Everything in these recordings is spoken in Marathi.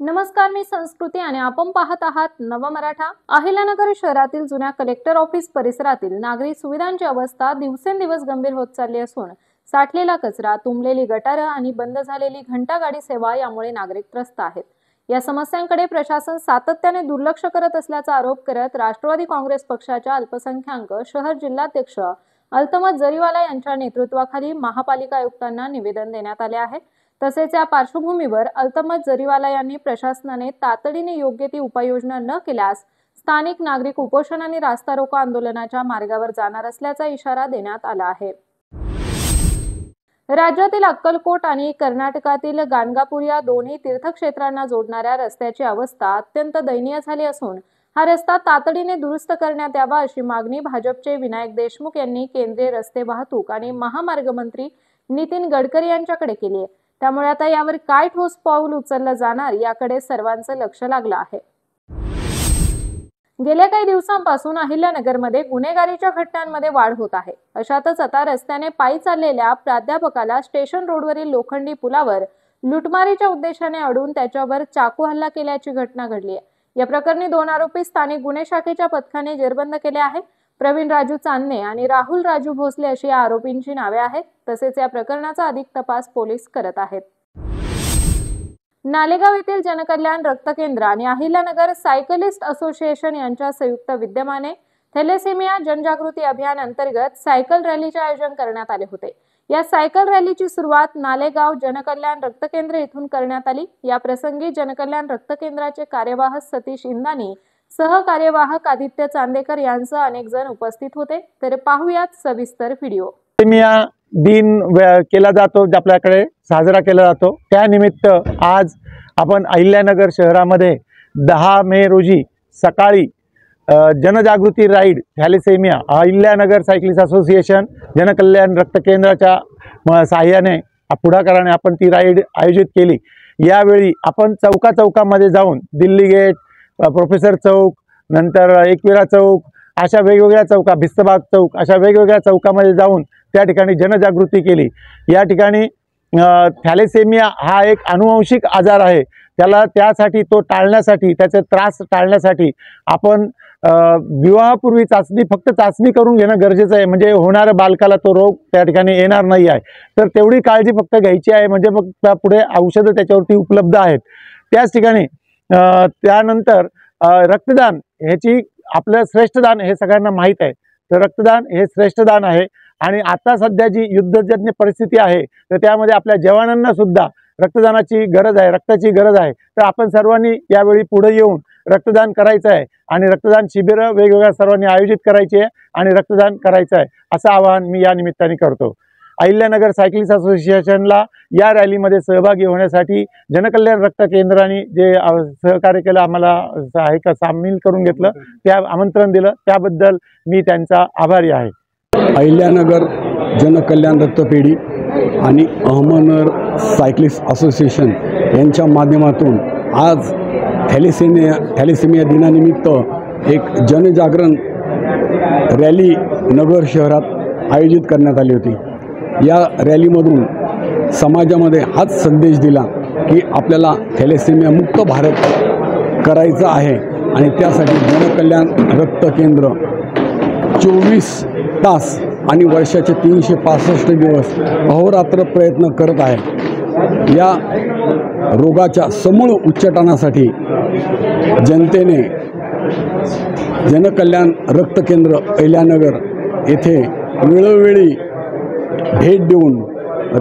नमस्कार, मी संस्कृती आणि आपण पाहत आहात नव मराठा। अहिल्यानगर शहरातील जुन्या कलेक्टर ऑफिस परिसरातील नागरी सुविधांची अवस्था दिवसेंदिवस गंभीर होत चालली असून साठलेला कचरा, तुंबलेली गटारं आणि बंद झालेली घंटागाडी सेवा यामुळे नागरिक त्रस्त आहेत। या समस्यांकडे प्रशासन सातत्याने दुर्लक्ष करत असल्याचा आरोप करत राष्ट्रवादी काँग्रेस पक्षाच्या अल्पसंख्याक शहर जिल्हाध्यक्ष अल्तमत जरीवाला यांच्या नेतृत्वाखाली महापालिका आयुक्तांना निवेदन देण्यात आले आहे। तसेच या पार्श्वभूमीवर अल्तमत जरीवाला यांनी प्रशासनाने तातडीने योग्य ती उपाययोजना न केल्यास स्थानिक नागरिक उपोषण आणि रास्ता रोको आंदोलनाच्या मार्गावर जाणार असल्याचा इशारा देण्यात आला आहे। राज्यातील अक्कलकोट आणि कर्नाटकातील गाणगापूर या दोन्ही तीर्थक्षेत्रांना जोडणाऱ्या रस्त्याची अवस्था अत्यंत दयनीय झाली असून हा रस्ता तातडीने दुरुस्त करण्यात यावा अशी मागणी भाजपचे विनायक देशमुख यांनी केंद्रीय रस्ते वाहतूक आणि महामार्ग मंत्री नितीन गडकरी यांच्याकडे केली आहे। त्यामुळे आता यावर काय ठोस पाऊल उचललं जाणार याकडे सर्वांचं लक्ष लागलं आहे। गेल्या काही दिवसांपासून अहिल्यानगरमध्ये गुन्हेगारीच्या घटनांमध्ये वाढ होत आहे। अशातच आता रस्त्याने पायी चाललेल्या प्राध्यापकाला स्टेशन रोडवरील लोखंडी पुलावर लुटमारीच्या उद्देशाने अडवून त्याच्यावर चाकू हल्ला केल्याची घटना घडली आहे। या प्रकरणी 2 आरोपी स्थानिक गुन्हे शाखेच्या पथकाने जेरबंद केले आहे। प्रवीण राजू चांदणे आणि राहुल राजू भोसले अशी या आरोपींची नावे आहेत। तसेच या प्रकरणाचा अधिक तपास पोलीस करत आहेत। नालेगाव येथील जनकल्याण रक्त केंद्र आणि अहिल्यानगर सायकलिस्ट असोसिएशन यांच्या संयुक्त विद्यमाने थॅलेसेमिया जनजागृती अभियान अंतर्गत सायकल रॅलीचे आयोजन करण्यात आले होते। या सायकल रॅलीची सुरुवात नालेगाव जनकल्याण रक्त केंद्र येथून करण्यात आली। या प्रसंगी जनकल्याण रक्त केंद्राचे कार्यवाह सतीश इंदानी, सहकार्यवाहक आदित्य चांदेकर यांसह अनेक जण उपस्थित होते। तर पाहूयात सविस्तर व्हिडिओ। दिन केला जातो, आपल्याकडे साजरा केला जातो। त्यानिमित्त आज आपण अहिल्यानगर शहरामध्ये 10 मे रोजी सकाळी जनजागृती ride thalassemia Ahilyanagar cyclist association Jankalyan रक्त केंद्राच्या सहाय्याने पुढाकाराने आपण ती राईड आयोजित केली। यावेळी आपण चौकामध्ये जाऊन दिल्ली गेट, प्रोफेसर चौक, नंतर एकविरा चौक, अशा वेगवेगळ्या चौका, भिस्तबाग चौक, अशा वेगवेगळ्या चौकामध्ये जाऊन त्या ठिकाणी जनजागृती केली। या ठिकाणी थॅलेसेमिया हा एक अनुवंशिक आजार आहे। त्यासाठी तो टाळण्यासाठी, त्याचे त्रास टाळण्यासाठी आपण विवाहापूर्वी फक्त चाचणी करून घेणं गरजेचं आहे। म्हणजे होणाऱ्या बालकाला तो रोग त्या ठिकाणी येणार नाही आहे। तर तेवढी काळजी फक्त घ्यायची आहे, म्हणजे मग पुढे औषधं त्याच्यावरती उपलब्ध आहेत। त्याच ठिकाणी त्यानंतर रक्तदान ह्याची आपलं श्रेष्ठदान हे सगळ्यांना माहीत आहे। तर रक्तदान हे श्रेष्ठदान आहे आणि आता सध्या जी युद्धजन्य परिस्थिती आहे तर त्यामध्ये आपल्या जवानांना सुद्धा रक्तदानाची गरज आहे, रक्ताची गरज आहे। तर आपण सर्वांनी यावेळी पुढे येऊन रक्तदान करायचं आहे आणि रक्तदान शिबिरं वेगवेगळ्या सर्वांनी आयोजित करायची आहे आणि रक्तदान करायचं आहे, असं आवाहन मी या निमित्ताने करतो। अहिल्यानगर सायकलिस्ट असोसिएशनला या रॅलीमध्ये सहभागी होण्यासाठी जनकल्याण रक्त केंद्राने जे सहकार्य केलं, आम्हाला सामील करून घेतलं, त्या आमंत्रण दिलं, त्याबद्दल मी त्यांचा आभारी आहे। अहिल्यानगर जनकल्याण रक्तपेढी आणि अहमदनगर सायकलिस्ट असोसिएशन यांच्या माध्यमातून आज थॅलेसेमिया दिनानिमित्त एक जनजागरण रॅली नगर शहरात आयोजित करण्यात आली होती। या रॅलीमधून समाजामध्ये हाच संदेश दिला की आपल्याला थॅलेसेमिया मुक्त भारत करायचं आहे आणि त्यासाठी जनकल्याण रक्त केंद्र 24 तास आणि वर्षाचे 365 दिवस अहोरात्र प्रयत्न करत आहे। या रोगाच्या समूळ उच्चाटनासाठी जनतेने जनकल्याण रक्त केंद्र अहिल्यानगर येथे वेळोवेळी भेट देऊन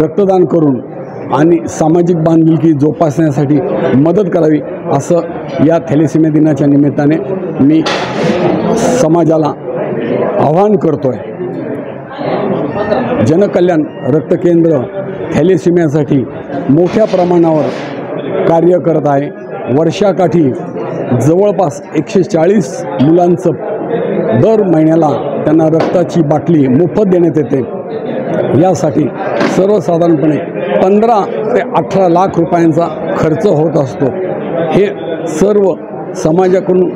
रक्तदान करून आणि सामाजिक बांधिलकी जोपासण्यासाठी मदत करावी, असं या थॅलेसेमिया दिनाच्या निमित्ताने मी समाजाला आवाहन करतोय। जनकल्याण रक्त केंद्र थॅलेसेमियासाठी मोठ्या प्रमाणावर कार्य करत आहे। वर्षाकाठी जवळपास 140 मुलांचं दर महिन्याला त्यांना रक्ताची बाटली मोफत देण्यात येते। यासाठी सर्वसाधारणपणे 15 ते 18 लाख रुपयांचा खर्च होत असतो। हे सर्व समाजाकडून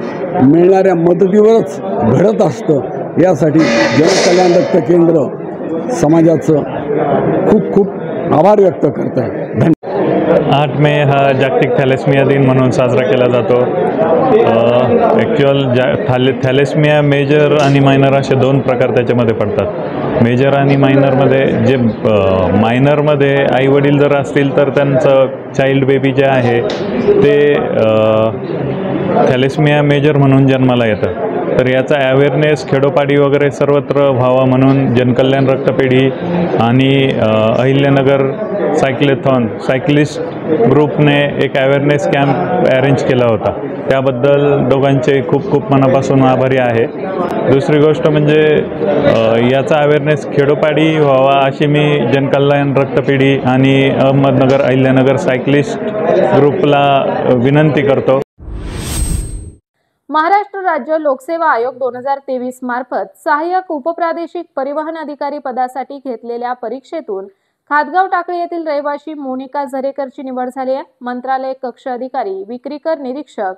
मिळणाऱ्या मदतीवरच घडत असतं। यासाठी जनकल्याण रक्त केंद्र समाजाचं खूप खूप आभार व्यक्त करत आहे। धन्यवाद। 8 मे हा जागतिक थॅलेसेमिया दिन म्हणून साजरा केला जातो. थॅलेसेमिया मेजर आणि मायनर असे दोन प्रकार त्याच्यामध्ये पडतात. मेजर आणि मायनरमध्ये जे मायनरमध्ये आईवडील जर असतील तर त्यांचं चाइल्ड बेबी जे आहे ते थॅलेसेमिया मेजर म्हणून जन्माला येतं. तर याचा अवेअरनेस खेडोपाडी वगैरे सर्वत्र व्हावा म्हणून जनकल्याण रक्तपेढी आणि अहिल्यानगर सायक्लिस्ट ग्रुपने एक अवेअरनेस कॅम्प अरेंज केला होता. त्याबद्दल दोघांचे खूप खूप मनापासून आभारी आहे. दुसरी गोष्ट म्हणजे याचा अवेअरनेस खेडोपाडी व्हावा अशी मी जनकल्याण रक्तपेढी आणि अहमदनगर अहिल्यानगर सायक्लिस्ट ग्रुपला विनंती करतो. महाराष्ट्र राज्य लोकसेवा आयोग 2023 मार्फत सहाय्यक उपप्रादेशिक परिवहन अधिकारी पदासाठी घेतलेल्या परीक्षेतून खातगाव टाकळी येथील रहिवाशी मोनिका झरेकरची निवड झाली आहे. मंत्रालय कक्ष अधिकारी, विक्री कर निरीक्षक,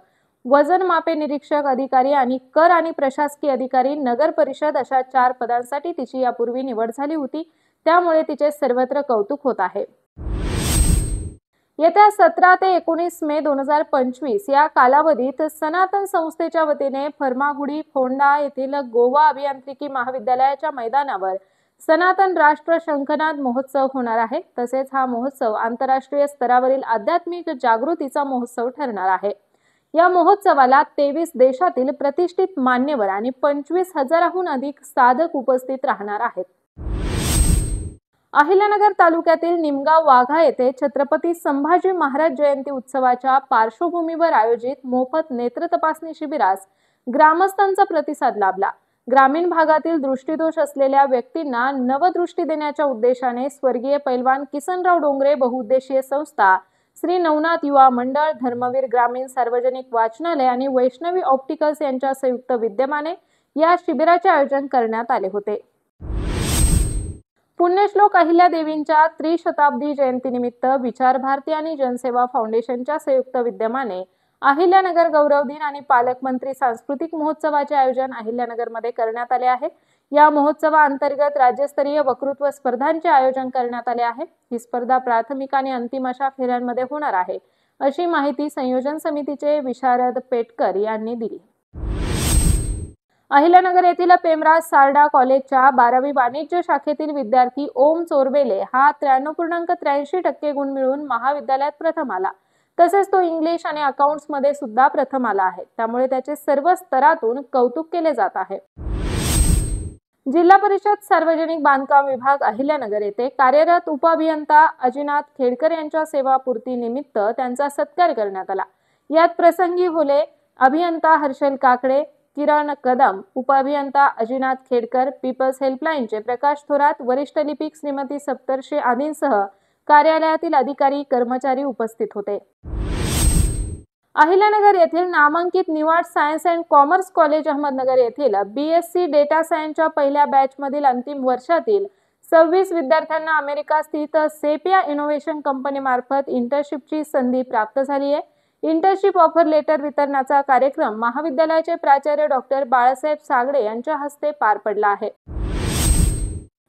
वजन मापे निरीक्षक अधिकारी आणि कर आणि प्रशासकीय अधिकारी, नगर परिषद अशा 4 पदांसाठी तिची यापूर्वी निवड झाली होती. त्यामुळे तिचे सर्वत्र कौतुक होत आहे. येत्या 17 ते 19 मे 2025 या कालावधीत सनातन संस्थेच्या वतीने फर्मागुडी फोंडा येथील गोवा अभियांत्रिकी महाविद्यालयाच्या मैदानावर सनातन राष्ट्र शंखनाद महोत्सव होणार आहे. तसेच हा महोत्सव आंतरराष्ट्रीय स्तरावरील आध्यात्मिक जागृतीचा महोत्सव ठरणार आहे. या महोत्सवाला 23 देशातील प्रतिष्ठित मान्यवर आणि 25,000हून अधिक साधक उपस्थित राहणार आहेत. अहिल्यानगर तालुक्यातील निमगाव वाघा येथे छत्रपती संभाजी महाराज जयंती उत्सवाच्या पार्श्वभूमीवर आयोजित मोफत नेत्र तपासणी शिबिरास ग्रामस्थांचा प्रतिसाद लाभला. ग्रामीण भागातील दृष्टीदोष असलेल्या व्यक्तींना नवदृष्टी देण्याच्या उद्देशाने स्वर्गीय पैलवान किसनराव डोंगरे बहुउद्देशीय संस्था, श्री नवनाथ युवा मंडळ, धर्मवीर ग्रामीण सार्वजनिक वाचनालय आणि वैष्णवी ऑप्टिकल्स यांच्या संयुक्त विद्यमाने या शिबिराचे आयोजन करण्यात आले होते. पुण्यश्लोक अहिल्यादेवींच्या त्रिशताब्दी जयंतीनिमित्त विचार भारती आणि जनसेवा फाउंडेशनच्या संयुक्त विद्यमाने अहिल्यानगर गौरव दिन आणि पालकमंत्री सांस्कृतिक महोत्सवाचे आयोजन अहिल्यानगरमध्ये करण्यात आले आहे. या महोत्सवाअंतर्गत राज्यस्तरीय वक्तृत्व स्पर्धांचे आयोजन करण्यात आले आहे. ही स्पर्धा प्राथमिक आणि अंतिम अशा फेऱ्यांमध्ये होणार आहे, अशी माहिती संयोजन समितीचे विशारद पेटकर यांनी दिली. अहिल्यानगर येथील पेमराज सारडा कॉलेजच्या 12वी वाणिज्य शाखेतील विद्यार्थी ओम चोरबेले हा 93.83% गुण मिळवून महाविद्यालयात प्रथम आला. तसेच तो इंग्लिश आणि अकाउंट्स मध्ये सुद्धा प्रथम आला आहे. त्यामुळे त्याचे सर्व स्तरातून कौतुक केले जात आहे. जिल्हा परिषद सार्वजनिक बांधकाम विभाग अहिल्यानगर येथे कार्यरत उपअभियंता अजिनाथ खेडकर यांच्या सेवापूर्ती निमित्त त्यांचा सत्कार करण्यात आला. यात प्रसंगी होले अभियंता हर्षल काकडे, किरण कदम, उपअभियंता अजिनाथ खेडकर, पीपल्स हेल्पलाईनचे प्रकाश थोरात, वरिष्ठ लिपिक श्रीमती सप्तर्षी आदींसह कार्यालयातील अधिकारी कर्मचारी उपस्थित होते. अहिल्यानगर येथील नामांकित निवाड science and commerce college Ahmednagar येथील BSc डेटा सायन्सच्या पहिल्या बॅचमधील अंतिम वर्षातील 26 विद्यार्थ्यांना अमेरिका स्थित सेपिया इनोव्हेशन कंपनी मार्फत इंटर्नशिपची संधी प्राप्त झाली आहे. इंटर्नशिप ऑफर लेटर वितरणाचा कार्यक्रम महाविद्यालयाचे प्राचार्य डॉक्टर बाळासाहेब सागडे यांच्या हस्ते पार पडला आहे.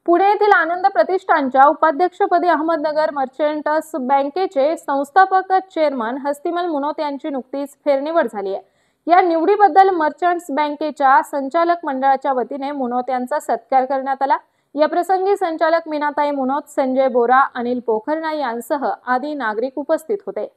पुणे येथील आनंद प्रतिष्ठानच्या उपाध्यक्षपदी अहमदनगर मर्चंट्स बँकेचे संस्थापक चेअरमन हस्तिमल मुनोत यांची नुकतीच फेरनिवड झाली आहे. या निवडीबद्दल मर्चंट्स बँकेच्या संचालक मंडळाच्या वतीने मुनोत यांचा सत्कार करण्यात आला. या प्रसंगी संचालक मीनाताई मुनोत, संजय बोरा, अनिल पोखरणा यांसह आदी नागरिक उपस्थित होते.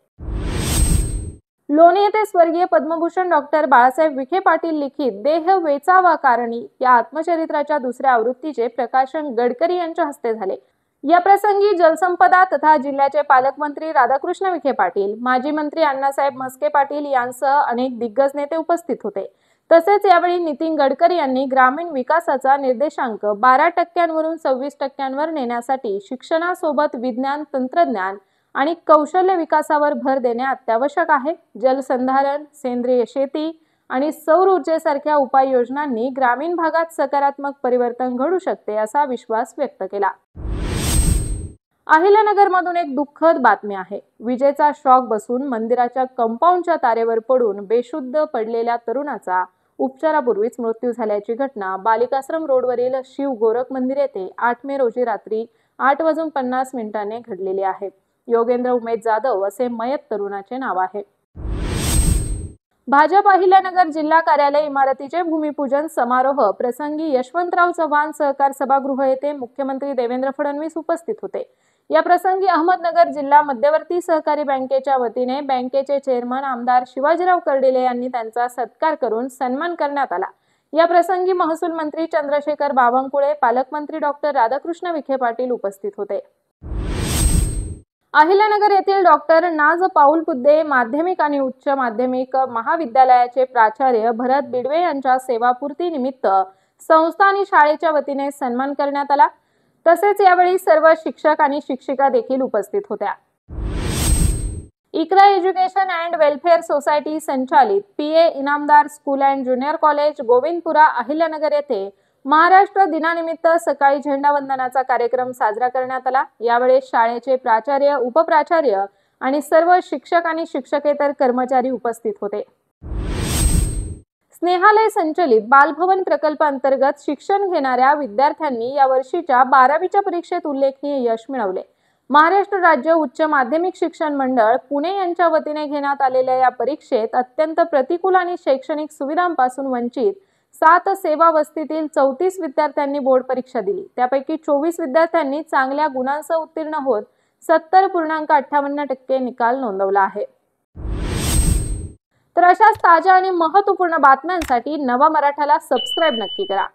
लोणी येथे स्वर्गीय पद्मभूषण डॉक्टर बाळासाहेब विखे पाटील लिखित देह वेचावा कारणी या आत्मचरित्राच्या दुसऱ्या आवृत्तीचे प्रकाशन गडकरी यांच्या हस्ते झाले. या प्रसंगी जलसंपदा तथा जिल्ह्याचे पालकमंत्री राधाकृष्ण विखे पाटील, माजी मंत्री अण्णासाहेब म्हस्के पाटील यांसह अनेक दिग्गज नेते उपस्थित होते. तसेच यावेळी नितीन गडकरी यांनी ग्रामीण विकासाचा निर्देशांक 12% 26% नेण्यासाठी शिक्षणासोबत विज्ञान, तंत्रज्ञान आणि कौशल्य विकासावर भर देणे अत्यावश्यक आहे. जलसंधारण, सेंद्रिय शेती आणि सौर ऊर्जेसारख्या उपाययोजनांनी ग्रामीण भागात सकारात्मक परिवर्तन घडू शकते असा विश्वास व्यक्त केला. अहिल्यानगरमधून एक दुःखद बातमी आहे. विजेचा शॉक बसून मंदिराच्या कंपाऊंडच्या तारेवर पडून बेशुद्ध पडलेल्या तरुणाचा उपचारापूर्वीच मृत्यू झाल्याची घटना बालिकाश्रम रोडवरील शिव गोरख मंदिर येथे 8 मे रोजी रात्री 8:50 घडलेली आहे. योगेंद्र उमेद जाधव असे मयत तरुणाचे नाव आहे. भाजप अहिल्यानगर जिल्हा कार्यालय इमारतीचे भूमिपूजन समारोह प्रसंगी यशवंतराव चव्हाण सहकार सभागृह येथे मुख्यमंत्री देवेंद्र फडणवीस उपस्थित होते. या प्रसंगी अहमदनगर जिल्हा मध्यवर्ती सहकारी बँकेच्या वतीने बँकेचे चेअरमन आमदार शिवाजीराव कर्डिले यांनी त्यांचा सत्कार करून सन्मान करण्यात आला. या प्रसंगी महसूल मंत्री चंद्रशेखर बावनकुळे, पालकमंत्री डॉक्टर राधाकृष्ण विखे पाटील उपस्थित होते. अहिल्यानगर येथील डॉक्टर नाज पाऊल पुद्दे माध्यमिक आणि उच्च माध्यमिक महाविद्यालयाचे प्राचार्य भरत बिडवे यांच्या सेवापूर्ती निमित्त संस्था आणि शाळेच्या वतीने सन्मान करण्यात आला. तसेच यावेळी सर्व शिक्षक आणि शिक्षिका देखील उपस्थित होत्या. इकरा एज्युकेशन अँड वेलफेअर सोसायटी संचालित PA Inamdar school and junior college Govindpura Ahilyanagar येथे महाराष्ट्र दिनानिमित्त सकाळी झेंडावंदनाचा कार्यक्रम साजरा करण्यात आला. यावेळी शाळेचे प्राचार्य, उपप्राचार्य आणि सर्व शिक्षक आणि शिक्षकेतर कर्मचारी उपस्थित होते. स्नेहालय संचलित बालभवन प्रकल्प अंतर्गत शिक्षण घेणाऱ्या विद्यार्थ्यांनी या वर्षीच्या 12वीच्या परीक्षेत उल्लेखनीय यश मिळवले. महाराष्ट्र राज्य उच्च माध्यमिक शिक्षण मंडळ पुणे यांच्या वतीने घेण्यात आलेल्या या परीक्षेत अत्यंत प्रतिकूल आणि शैक्षणिक सुविधांपासून वंचित 7 सेवा वस्तीतील 34 विद्यार्थ्यांनी बोर्ड परीक्षा दिली. त्यापैकी 24 विद्यार्थ्यांनी चांगल्या गुणांसह उत्तीर्ण होत 70.58% निकाल नोंदवला आहे. तर अशाच ताज्या आणि महत्त्वपूर्ण बातम्यांसाठी नवा मराठाला सबस्क्राईब नक्की करा.